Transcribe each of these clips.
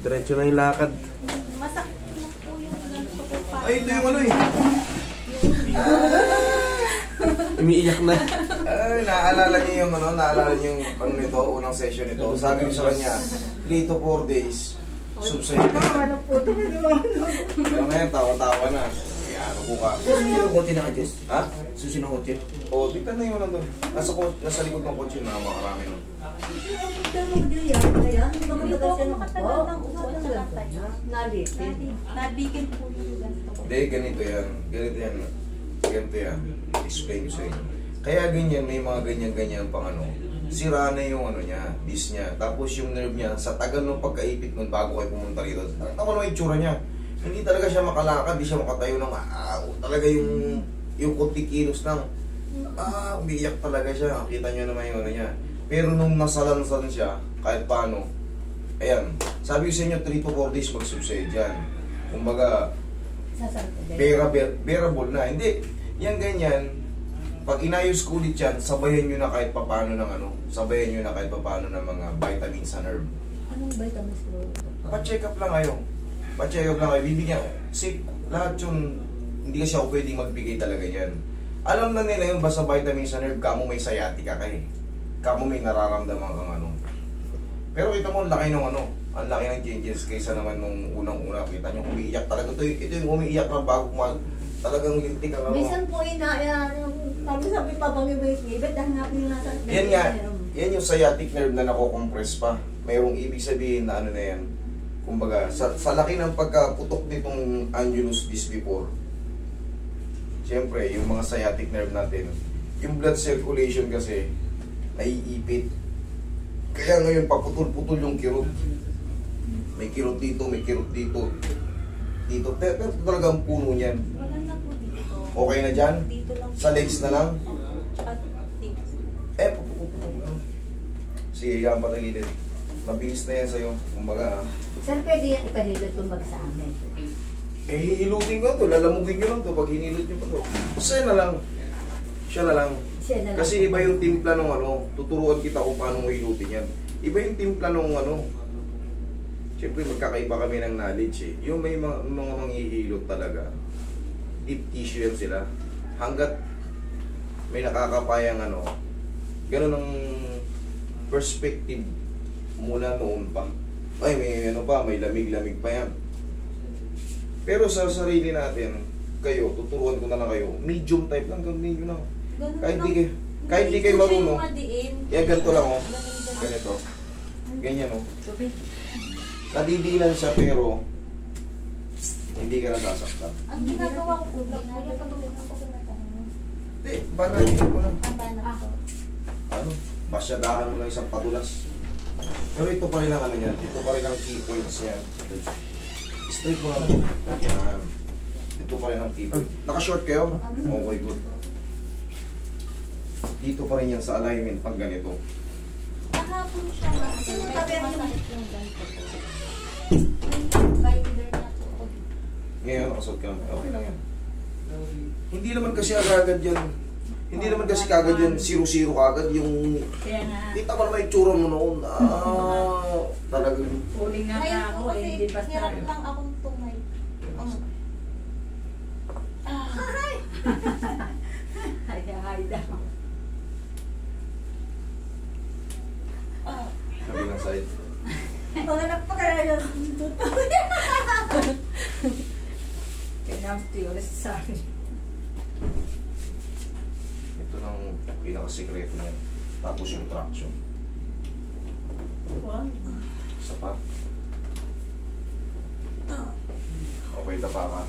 Diretso na yung lakad. Masakit na po yung ganito po pa. Ay, ito yung ano eh. Umiiyak na. Ay, naalala niyo yung ano, naalala niyo yung ano nito, unang session nito. Sabi ko sa kanya, 3 to 4 days, subside. Ano po ito? Pero ngayon, tawa-tawa na. Kaya ano po ka. Susi ng kotse na ka, Ha? Susi ng kotse. O, tignan na yung nandun. Nasa likod ng kotse na makarami nun. Hindi po ako makatagal ng upo sa latay. Nabigil po yung ganito po. Hindi, ganito yan. Ganito yan. Ganito yan. Explain ko sa inyo. Kaya ganyan, may mga ganyan-ganyan pang ano. Sira na yung ano niya, disc niya. Tapos yung nerve niya, sa tagal ng pagkaipit nun bago kayo pumunta rito. Tama naman yung tsura niya. Hindi talaga siya makalakad, hindi siya makatayo ng talaga yung kunti kilos lang. Umiiyak talaga siya. Kita niyo naman yung ano niya. Pero nung nasalansan siya, kahit paano, ayan, sabi ko sa inyo, 3 to 4 days mag-subside yan. Kumbaga, bearable na. Hindi, yan ganyan, pag inayos ko ulit yan, sabayan nyo na kahit papaano ng ano, sabayan nyo na kahit papaano ng mga vitamins sa nerve. Anong vitamins po? Pa-check up lang kayo. Pa-check up lang kayo. Bibigyan, lahat yun, hindi kasi ako pwedeng magbigay talaga yan. Alam na nila yun, basta vitamins sa nerve, kamo may sciatica ka eh. Kamo may nararamdaman kang ano. Pero kita mo, ang laki ng ano, ang laki ng changes kaysa naman nung unang-una. Kita nyo, umiiyak talaga. Ito yung umiiyak na bago kumal. Talagang lintik ang ano. Minsan po sabi pa bang ibig hanapin yung nasa... Yan nga, yan yung sciatic nerve na nako-compress pa. Mayroong ibig sabihin na ano na yan. Kumbaga, sa laki ng pagkaputok nitong annulus disc before, siyempre, yung mga sciatic nerve natin, yung blood circulation kasi, naiipit. Kaya ngayon, paputol-putol yung kirot. May kirot dito, may kirot dito. Dito, pero talagang puno niyan. Wala na po dito. Okay na dyan? Dito lang. Sa legs na lang? At dito. Sige, yan pa tagilid. Mabilis na yan sa'yo. Kumbaga, Sir, pwede yan ipahilot kumbaga sa amin. hihilutin ko to, lalamugin ko lang to pag hinilot nyo pa to. Siya na lang. Siya na lang. Siya na lang. Kasi iba yung timpla ng ano, tuturuan kita kung paano mo hilutin yan. Iba yung timpla ng ano, siyempre magkakaiba kami ng knowledge eh. Yung may mga manghihilot talaga, deep tissue yan sila. Hanggat may nakakapayang ano, ganun ang perspective mula noon pa. Ay, may ano pa, may lamig-lamig pa yan. Pero sa sarili natin, kayo, tuturuan ko na lang kayo, medium type lang, gawin nyo na. Kahit di kayo marunong, yan ganito lang oh. Ganito. Ganyan oh. Nadidilan siya pero hindi ka nasasaktan. Ang ginagawa ko po, pinapatulog ko sa mata. Hindi, banayin ko lang. Ang banak ko. Ano? Masyadahan mo lang isang padulas. Pero ito pa rin ang ano yan. Ito pa rin ang key points yan. Straight mo lang. Yan. Ito pa rin ang key point. Naka-short kayo? Okay, good. Dito pa rin yan sa alignment pag ganito. Nakapon siya na. Masakit yung ganito po. Binder na po. Ngayon, nakasuot ka naman. Okay lang yan. Hindi naman kasi agad yan. Hindi naman kasi kagad yan, zero-zero kagad yung... Kaya nga. Kita ko naman yung tsura mo noon. Talagang... Huling nga Ngayon ako po eh, kasi hindi basta. hirap lang akong tumay. Hay daw. Sabi ng side. Pangalap pa kaya yun. Kinamti ulit sa akin. Ito lang pinaka-secret na yan. Tapos yung traction. Wow. Isa pa. Okay, tapa ka.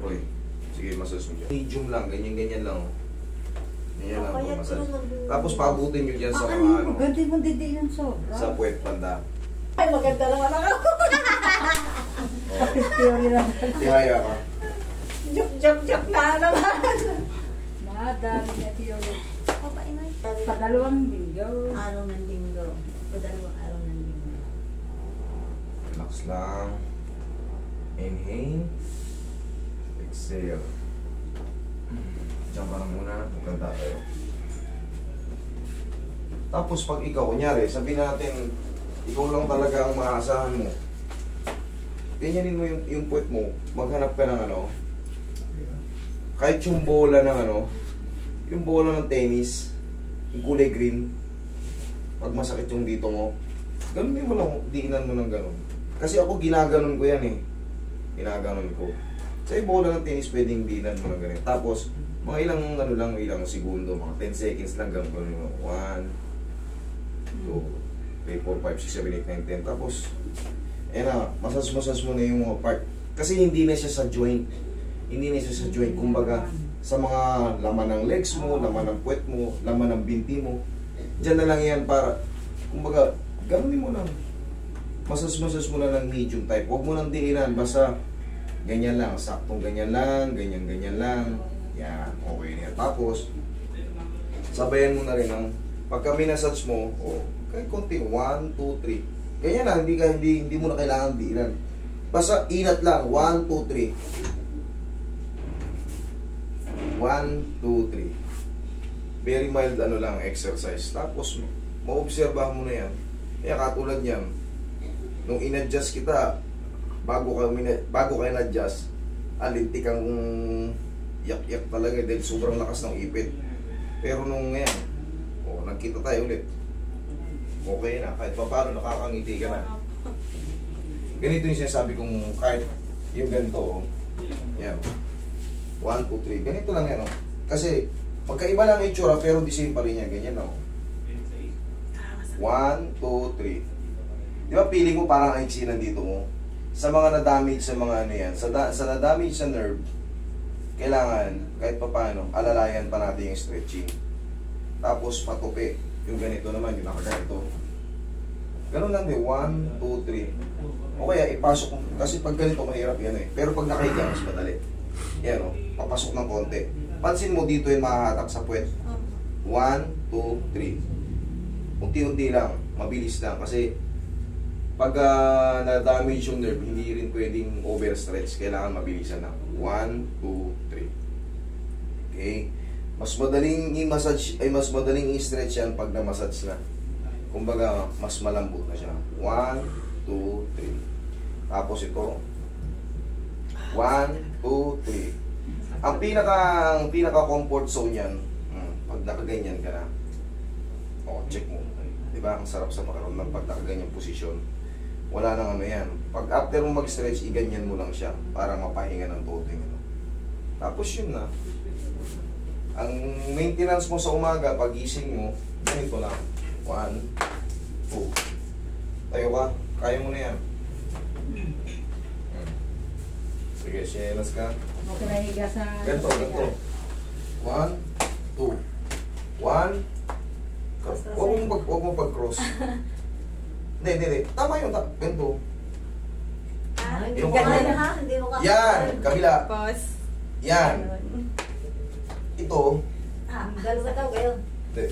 Roy, sige, massage mo dyan. Medium lang, ganyan-ganyan lang. Ganyan lang po massage. Tapos pabutin nyo dyan sa mga ano. Maganda mo din ng sobra. Sa puwet banda. Ay, maganda lang ako. Theory lang. Tihaya ka. Joke na naman. Nadami na theory. Padalawang linggo. Araw ng linggo. Padalawang araw ng linggo. Relax lang. Inhale. Exhale. Diyan ka na muna. Maganda tayo. Tapos pag ikaw, kunyari, sabihin natin Ikaw lang talaga ang maasahan mo. Ganyanin mo yung puwet mo. Maghanap ka ng ano. Kahit yung bola ng ano. Yung bola ng tennis. Yung kulay green. Pag masakit yung dito mo. Ganunin mo lang. Diinan mo ng ganun. Kasi ako ginaganon ko yan eh. Ginaganon ko. Sa yung bola ng tennis pwedeng diinan mo ng ganun. Tapos mga ilang ano lang. Ilang segundo. Mga 10 seconds lang. Ganunin mo. 1 2 3, 4, 5, 6, 7, 8, 9, 10. Tapos, na, masas mo na yung mga part. Kasi hindi na siya sa joint. Hindi na siya sa joint. Kumbaga, sa mga laman ng legs mo, laman ng puwet mo, laman ng binti mo. Diyan na lang yan para, kumbaga, ganunin mo lang. Masas mo na ng medium type. Huwag mo nang diinan. Basta, ganyan lang. Saktong ganyan lang. Ganyan lang. Yan. Okay na yan. Tapos, sabayan mo na rin ng pagka minasage mo, kahit konti, 1, 2, 3. Ganyan lang, hindi mo na kailangan diinan. Basta inat lang, 1, 2, 3. 1, 2, 3. Very mild ano lang, exercise. Tapos, maobserbahan mo na yan. Kaya katulad yan, nung in-adjust kita, bago ka in-adjust, alintik kang yak-yak talaga dahil sobrang lakas ng ipit. Pero nung ngayon, nagkita tayo ulit. Okay na, kahit pa paano nakakangiti ka na. Ganito yung sinasabi kong kahit yung ganito, yan. 1, 2, 3. Ganito lang yan, Kasi, magkaiba lang itsura, pero the same pa rin yan. Ganyan, 1, 2, 3. Di ba, feeling mo parang ang iksinan dito mo? Sa mga na-damage sa mga ano yan, sa na-damage sa nerve, kailangan, kahit pa paano, alalayan pa natin yung stretching. Tapos patupi. Yung ganito naman, yung nakaganito. Ganun lang din. 1, 2, 3. O kaya ipasok mo. Kasi pag ganito mahirap yan eh. Pero pag nakahiga, mas madali. Yan papasok ng konti. Pansin mo dito yung mahahatak sa puwet. 1, 2, 3. Unti-unti lang. Mabilis lang. Kasi pag na-damage yung nerve, hindi rin pwedeng overstretch. Kailangan mabilisan lang. 1, 2, 3. Okay. Mas madaling i-massage, ay mas madaling i-stretch yan pag na-massage na. Kumbaga, mas malambot na siya. 1, 2, 3. Tapos ito. 1, 2, 3. Ang pinaka-comfort zone yan, pag nakaganyan ka na, check mo. Diba? Ang sarap sa pakiramdam pag nakaganyan posisyon. Wala nang ano yan. Pag after mo mag-stretch, iganyan mo lang siya para mapahinga ng todo yung. Tapos yun na. Ang maintenance mo sa umaga, pagising mo, ganito lang. 1, 2. Tayo ka. Kaya mo na yan. Sige, sienas ka. Okay na higa sa... Ganito. 1, 2. 1. Huwag mo pag-cross. Hindi. Tama yun. Ganito. Yung Ganyan ha? Hindi mo yan. Kabila. Pause. Yan. Ito. Dalawa daw kayo. Hindi.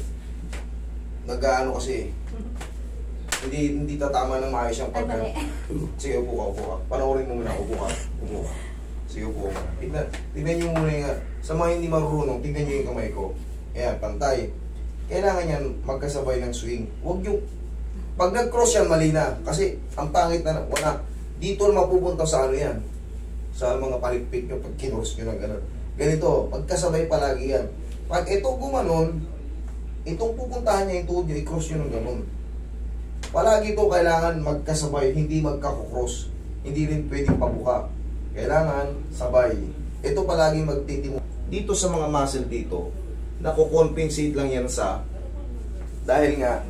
Nag-ano kasi. Hindi tatama ng maayos yung pagka. Sige, upo ka. Panoorin mo muna. Upo ka. Sige, upo ka. Tignan nyo muna yung... Sa mga hindi marunong, tignan nyo yung kamay ko. Ayan, pantay. Kailangan yan magkasabay ng swing. Huwag yung... Pag nag-cross yan, mali na. Kasi ang pangit na wala. Dito mapupunta sa ano yan. Sa mga palikpik nyo pag kinross nyo na gano'n. Ganito, magkasabay palagi yan. Pag ito gumanon, itong pupuntahan niya yung tuhod nyo, i-cross nyo ng gano'n. Palagi ito kailangan magkasabay, hindi magkakukross. Hindi rin pwedeng pabuka. Kailangan sabay. Ito palagi magtitimo. Dito sa mga muscle dito, nakukompensate lang yan sa dahil nga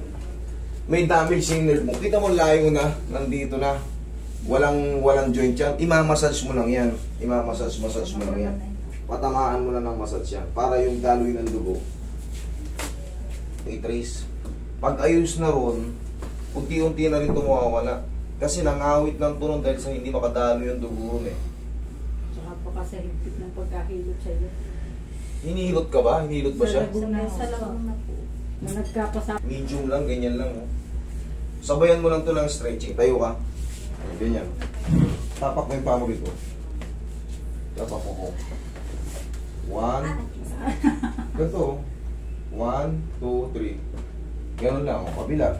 may damage yung nerve mo. Kita mo layo na, nandito na. Walang joint yan. Imamassage mo lang yan. Imamassage mo lang yan. Patamaan mo na ng massage yan. Para yung daloy ng dugo. I-trace. Pag ayos na ron, unti-unti na rin ito mawawala. Kasi nangawit lang ito nun dahil sa hindi makadalo yung dugo ron eh. Saka pa kasi higpit ng pagkahilot sa'yo. Hinihilot ka ba? Hinihilot ba siya? Sa labang na po. Na nagkapasa. Medium lang, ganyan lang. Oh. Sabayan mo lang ito ng stretching. Tayo ka. Ganyan. Tapak mo yung pamo dito. Tapak mo ko. 1. Ganito. 1, 2, 3. Ganun lang. Kabila.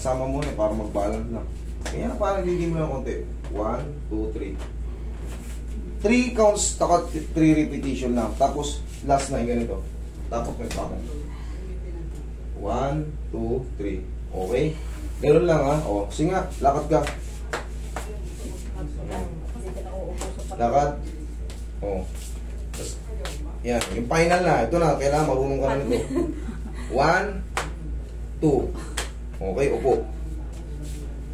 Kasama mo na para mag-balance lang. Kaya na parang ligin mo lang konti. 1, 2, 3. 3 counts, takot 3 repetition lang. Tapos, last na yung ganito. Tapos may parang 1, 2, 3. Okay? Meron lang ha. O, sige nga, lakad ka. Lakad. O. Tapos, yan, yung final na. Ito na, kailangan marunong ka na nito. 1, 2. Okay, upo.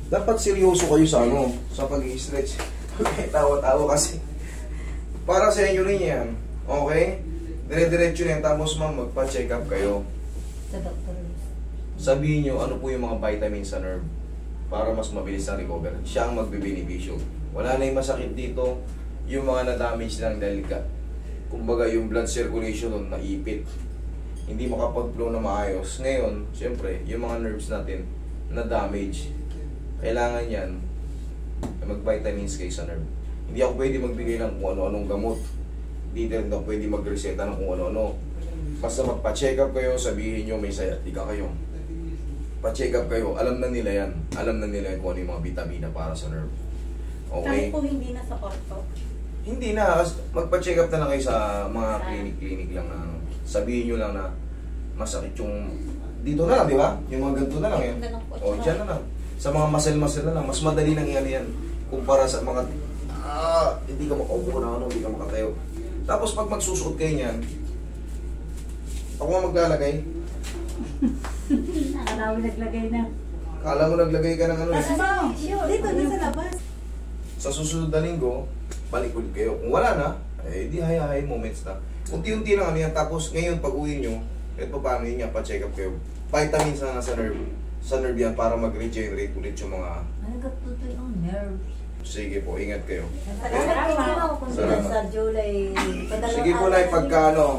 Dapat seryoso kayo sa ano, sa pag-i-stretch. Okay, tawa-tawa kasi. Para sa inyo rin yan. Okay? Dire-diretso na yan. Tapos ma'am, magpa-check up kayo. Sa doktor. Sabihin nyo ano po yung mga vitamins sa nerve para mas mabilis ang recover. Siya ang magbe-beneficyo. Wala na yung masakit dito. Yung mga na-damage lang dahil kumbaga yung blood circulation doon naipit. Hindi makapag-flow na maayos. Ngayon, siyempre, yung mga nerves natin na-damage. Kailangan yan mag-vitamins kayo sa nerve. Hindi ako pwede magbigay ng kung ano-anong gamot. Hindi rin ako pwede mag-reseta ng kung ano-ano. Basta magpa-check up kayo, sabihin nyo may sciatica kayo. Pa-check up kayo, alam na nila yan. Alam na nila kung ano yung mga vitamina para sa nerve. Okay? Kahit po hindi na sa ortho. Hindi na, magpa-check up na lang kayo sa mga clinic-clinic lang na sabihin nyo lang na masakit yung dito na lang, di ba? Yung mga ganito na lang yan. O, dyan na lang. Sa mga muscle-muscle na lang, mas madali nang yan yan kumpara sa mga hindi ka makaupo na ano, hindi ka makatayo. Tapos pag magsusuot kayo niyan, ako nga maglalagay. Akala mo naglagay na. Kala mo naglagay ka ng ano eh. Dito sa labas. Sa susunod na linggo, balik ulit kayo. Kung wala na, eh di hay-hay moments na. Unti-unti lang ano yan. Tapos ngayon pag uwi nyo, kahit pa paano yun nga, pa-check up kayo. Vitamins na nasa nerve. Sa nerve yan para mag-regenerate ulit yung mga... Ano gatutoy ang nerves? Sige po, ingat kayo. Salamat po. Salamat. Sa July. Sige po na pagka ano,